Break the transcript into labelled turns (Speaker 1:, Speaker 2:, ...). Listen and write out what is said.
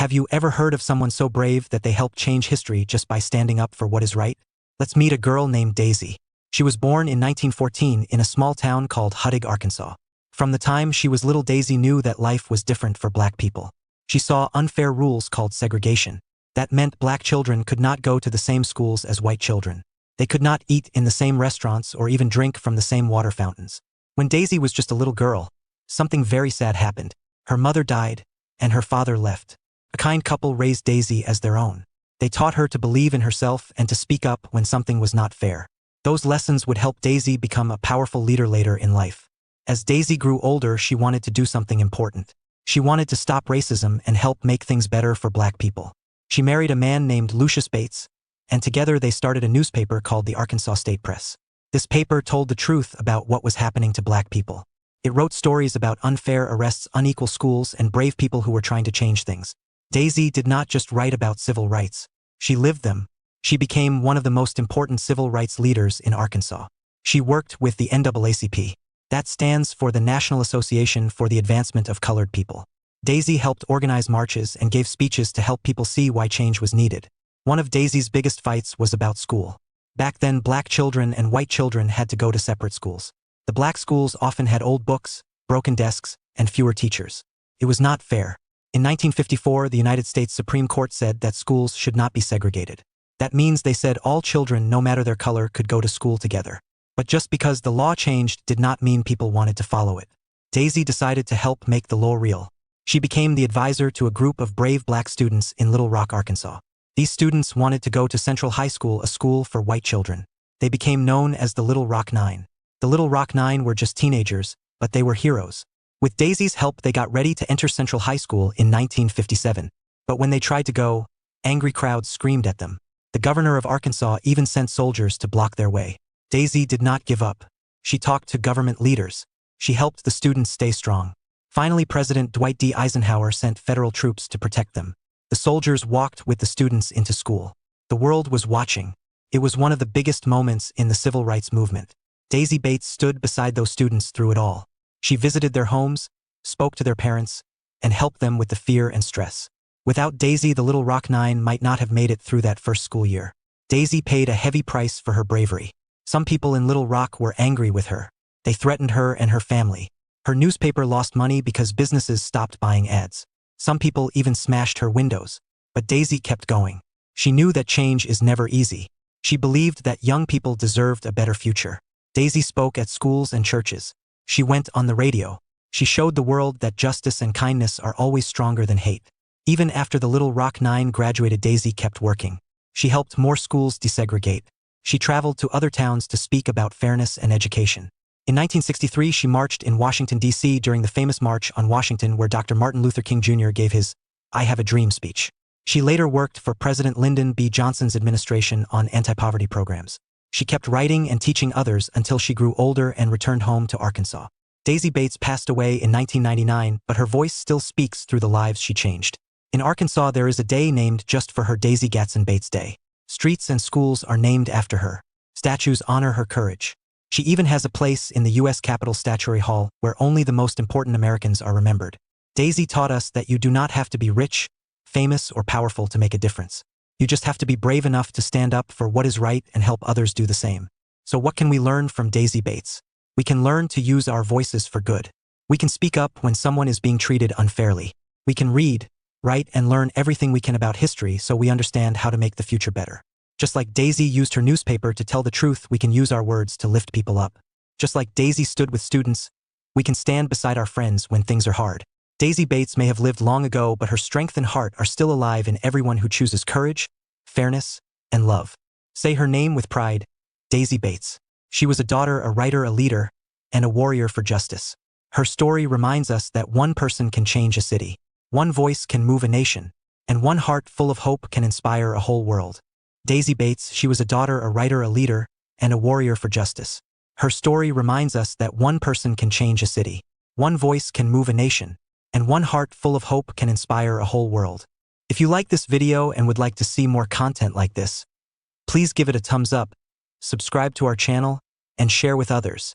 Speaker 1: Have you ever heard of someone so brave that they helped change history just by standing up for what is right? Let's meet a girl named Daisy. She was born in 1914 in a small town called Huttig, Arkansas. From the time she was little, Daisy knew that life was different for black people. She saw unfair rules called segregation. That meant black children could not go to the same schools as white children. They could not eat in the same restaurants or even drink from the same water fountains. When Daisy was just a little girl, something very sad happened. Her mother died, and her father left. A kind couple raised Daisy as their own. They taught her to believe in herself and to speak up when something was not fair. Those lessons would help Daisy become a powerful leader later in life. As Daisy grew older, she wanted to do something important. She wanted to stop racism and help make things better for black people. She married a man named Lucius Bates, and together they started a newspaper called the Arkansas State Press. This paper told the truth about what was happening to black people. It wrote stories about unfair arrests, unequal schools, and brave people who were trying to change things. Daisy did not just write about civil rights. She lived them. She became one of the most important civil rights leaders in Arkansas. She worked with the NAACP. That stands for the National Association for the Advancement of Colored People. Daisy helped organize marches and gave speeches to help people see why change was needed. One of Daisy's biggest fights was about school. Back then, black children and white children had to go to separate schools. The black schools often had old books, broken desks, and fewer teachers. It was not fair. In 1954, the United States Supreme Court said that schools should not be segregated. That means they said all children, no matter their color, could go to school together. But just because the law changed did not mean people wanted to follow it. Daisy decided to help make the law real. She became the advisor to a group of brave black students in Little Rock, Arkansas. These students wanted to go to Central High School, a school for white children. They became known as the Little Rock Nine. The Little Rock Nine were just teenagers, but they were heroes. With Daisy's help, they got ready to enter Central High School in 1957. But when they tried to go, angry crowds screamed at them. The governor of Arkansas even sent soldiers to block their way. Daisy did not give up. She talked to government leaders. She helped the students stay strong. Finally, President Dwight D. Eisenhower sent federal troops to protect them. The soldiers walked with the students into school. The world was watching. It was one of the biggest moments in the civil rights movement. Daisy Bates stood beside those students through it all. She visited their homes, spoke to their parents, and helped them with the fear and stress. Without Daisy, the Little Rock Nine might not have made it through that first school year. Daisy paid a heavy price for her bravery. Some people in Little Rock were angry with her. They threatened her and her family. Her newspaper lost money because businesses stopped buying ads. Some people even smashed her windows. But Daisy kept going. She knew that change is never easy. She believed that young people deserved a better future. Daisy spoke at schools and churches. She went on the radio. She showed the world that justice and kindness are always stronger than hate. Even after the Little Rock Nine graduated, Daisy kept working. She helped more schools desegregate. She traveled to other towns to speak about fairness and education. In 1963, she marched in Washington, D.C. during the famous March on Washington, where Dr. Martin Luther King Jr. gave his "I Have a Dream" speech. She later worked for President Lyndon B. Johnson's administration on anti-poverty programs. She kept writing and teaching others until she grew older and returned home to Arkansas. Daisy Bates passed away in 1999, but her voice still speaks through the lives she changed. In Arkansas, there is a day named just for her, Daisy Gatson Bates Day. Streets and schools are named after her. Statues honor her courage. She even has a place in the U.S. Capitol Statuary Hall where only the most important Americans are remembered. Daisy taught us that you do not have to be rich, famous, or powerful to make a difference. You just have to be brave enough to stand up for what is right and help others do the same. So what can we learn from Daisy Bates? We can learn to use our voices for good. We can speak up when someone is being treated unfairly. We can read, write, and learn everything we can about history so we understand how to make the future better. Just like Daisy used her newspaper to tell the truth, we can use our words to lift people up. Just like Daisy stood with students, we can stand beside our friends when things are hard. Daisy Bates may have lived long ago, but her strength and heart are still alive in everyone who chooses courage, fairness, and love. Say her name with pride, Daisy Bates. She was a daughter, a writer, a leader, and a warrior for justice. Her story reminds us that one person can change a city, one voice can move a nation, and one heart full of hope can inspire a whole world. Daisy Bates, she was a daughter, a writer, a leader, and a warrior for justice. Her story reminds us that one person can change a city, one voice can move a nation, and one heart full of hope can inspire a whole world. If you like this video and would like to see more content like this, please give it a thumbs up, subscribe to our channel, and share with others.